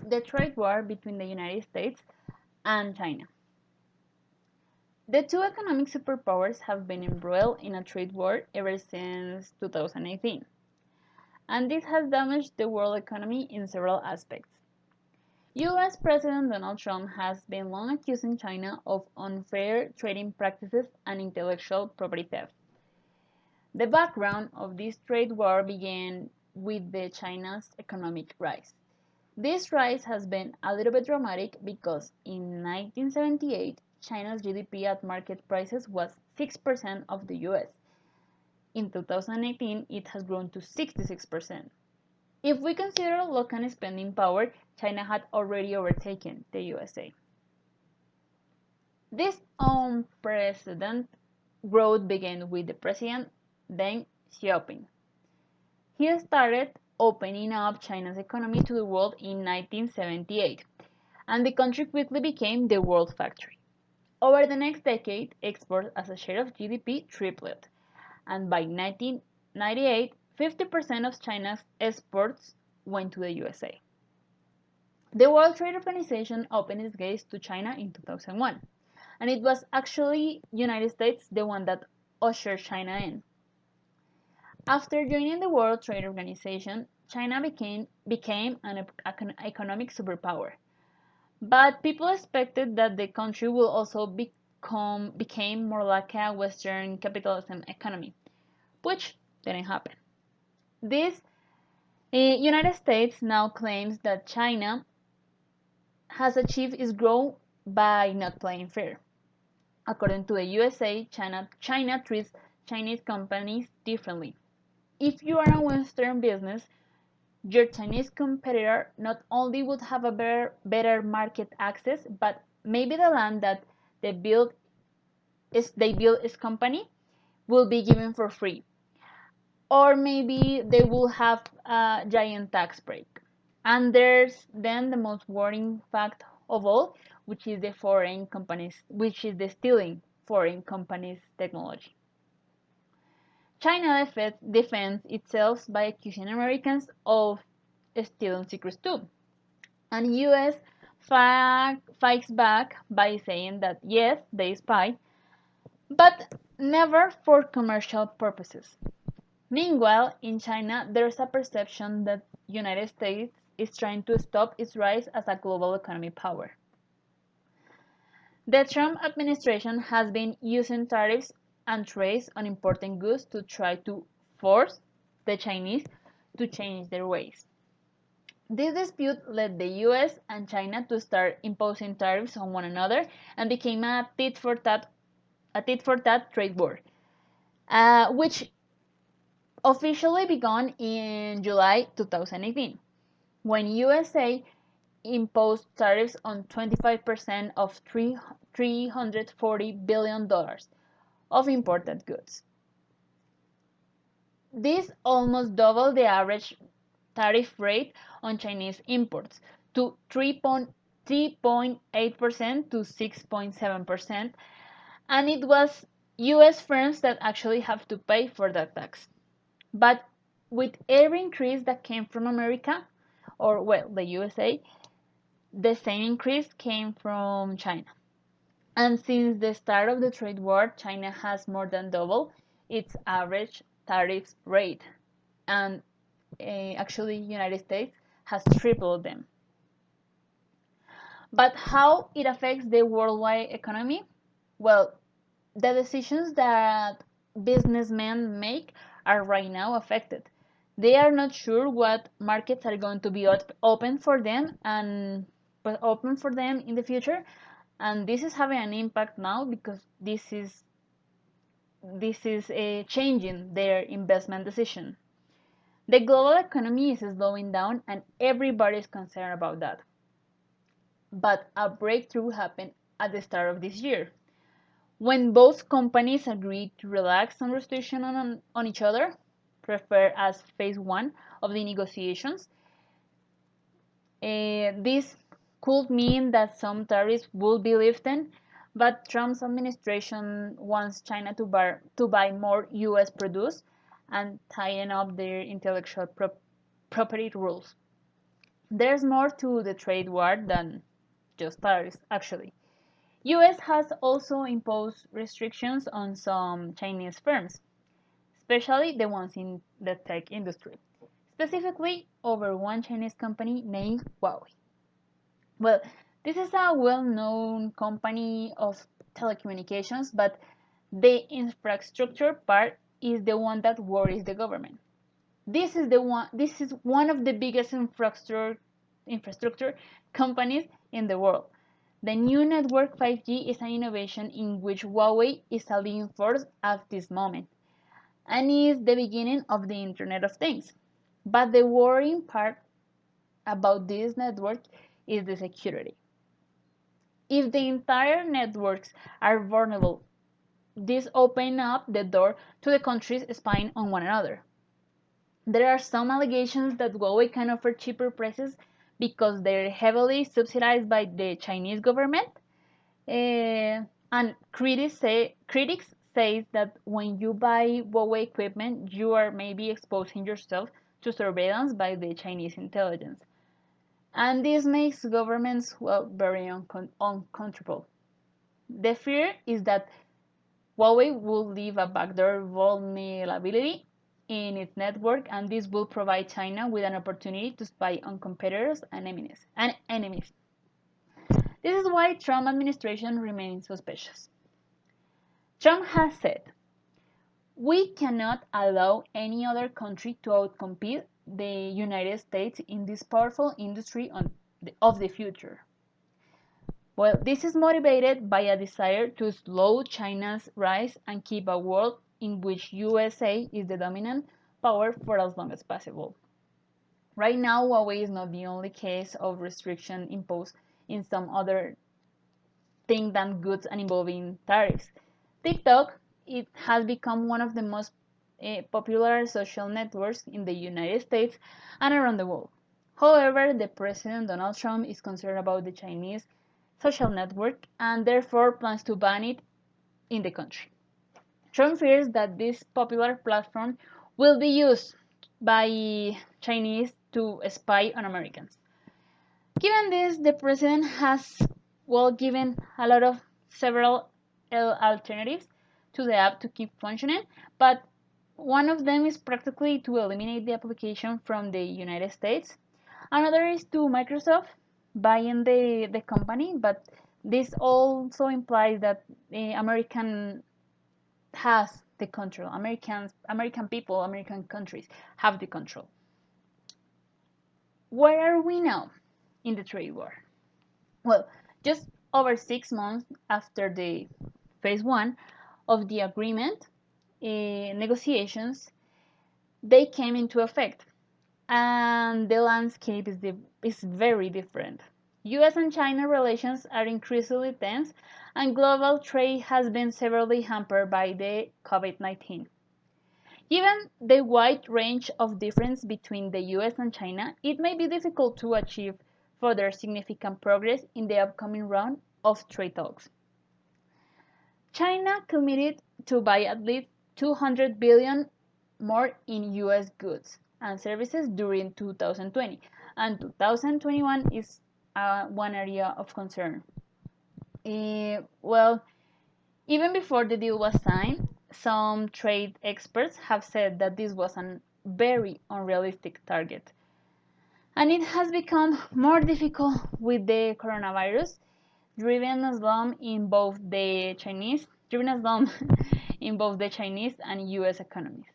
the trade war between the United States and China. The two economic superpowers have been embroiled in a trade war ever since 2018, and this has damaged the world economy in several aspects. US President Donald Trump has been long accusing China of unfair trading practices and intellectual property theft. The background of this trade war began with China's economic rise. This rise has been a little bit dramatic because in 1978, China's GDP at market prices was 6% of the US. In 2018, it has grown to 66%. If we consider local spending power, China had already overtaken the USA. This unprecedented growth began with the president Deng Xiaoping. He started opening up China's economy to the world in 1978, and the country quickly became the world factory. Over the next decade, exports as a share of GDP tripled, and by 1998, 50% of China's exports went to the USA. The World Trade Organization opened its gates to China in 2001, and it was actually the United States the one that ushered China in. After joining the World Trade Organization, China became an economic superpower. But people expected that the country will also become more like a Western capitalism economy, which didn't happen. This United States now claims that China has achieved its growth by not playing fair. According to the USA, China treats Chinese companies differently. If you are a Western business, your Chinese competitor not only would have a better market access, but maybe the land that they build its company will be given for free. Or maybe they will have a giant tax break. And there's then the most worrying fact of all, which is the stealing foreign companies' technology. China defends itself by accusing Americans of stealing secrets too. And US fights back by saying that yes, they spy, but never for commercial purposes. Meanwhile, in China, there's a perception that the United States is trying to stop its rise as a global economic power. The Trump administration has been using tariffs and trades on imported goods to try to force the Chinese to change their ways. This dispute led the US and China to start imposing tariffs on one another and became a tit-for-tat trade war, which officially began in July 2018, when USA imposed tariffs on 25% of $340 billion of imported goods. This almost doubled the average tariff rate on Chinese imports to 3.8% to 6.7%, and it was US firms that actually have to pay for that tax. But with every increase that came from America, or well, the USA, the same increase came from China. And since the start of the trade war, China has more than doubled its average tariff rate, and actually United States has tripled them. But how it affects the worldwide economy? Well, the decisions that businessmen make are right now affected. They are not sure what markets are going to be open for them in the future, and this is having an impact now because this is changing their investment decision. The global economy is slowing down, and everybody is concerned about that. But a breakthrough happened at the start of this year, when both companies agreed to relax some restriction on each other, referred as phase one of the negotiations. This could mean that some tariffs will be lifted, but Trump's administration wants China to buy more US produce and tighten up their intellectual property rules. There's more to the trade war than just tariffs, actually. US has also imposed restrictions on some Chinese firms, especially the ones in the tech industry, specifically over one Chinese company named Huawei. Well, this is a well-known company of telecommunications, but the infrastructure part is the one that worries the government. This is one of the biggest infrastructure companies in the world. The new network 5G is an innovation in which Huawei is a leading force at this moment, and is the beginning of the Internet of Things. But the worrying part about this network is the security. If the entire networks are vulnerable, this opens up the door to the countries spying on one another. There are some allegations that Huawei can offer cheaper prices because they're heavily subsidized by the Chinese government. And critics say that when you buy Huawei equipment, you are maybe exposing yourself to surveillance by the Chinese intelligence. And this makes governments, well, very uncomfortable. The fear is that Huawei will leave a backdoor vulnerability in its network, and this will provide China with an opportunity to spy on competitors and enemies. This is why Trump administration remains suspicious. Trump has said, "We cannot allow any other country to outcompete the United States in this powerful industry of the future." Well, this is motivated by a desire to slow China's rise and keep a world in which USA is the dominant power for as long as possible. Right now, Huawei is not the only case of restriction imposed in some other thing than goods and involving tariffs. TikTok, it has become one of the most popular social networks in the United States and around the world. However, the President Donald Trump is concerned about the Chinese social network and therefore plans to ban it in the country. Trump fears that this popular platform will be used by Chinese to spy on Americans. Given this, the president has given a lot of several alternatives to the app to keep functioning, but one of them is practically to eliminate the application from the United States. Another is to Microsoft buying the company, but this also implies that the American has the control. American people, American countries have the control. Where are we now in the trade war? Well, just over 6 months after the phase one of the agreement, negotiations, they came into effect, and the landscape is very different. US and China relations are increasingly tense, and global trade has been severely hampered by the COVID-19. Given the wide range of difference between the US and China, it may be difficult to achieve further significant progress in the upcoming round of trade talks. China committed to buy at least 200 billion more in US goods and services during 2020, and 2021 is one area of concern. Well, even before the deal was signed, some trade experts have said that this was a very unrealistic target. And it has become more difficult with the coronavirus, driven a slump in both the Chinese and US economies.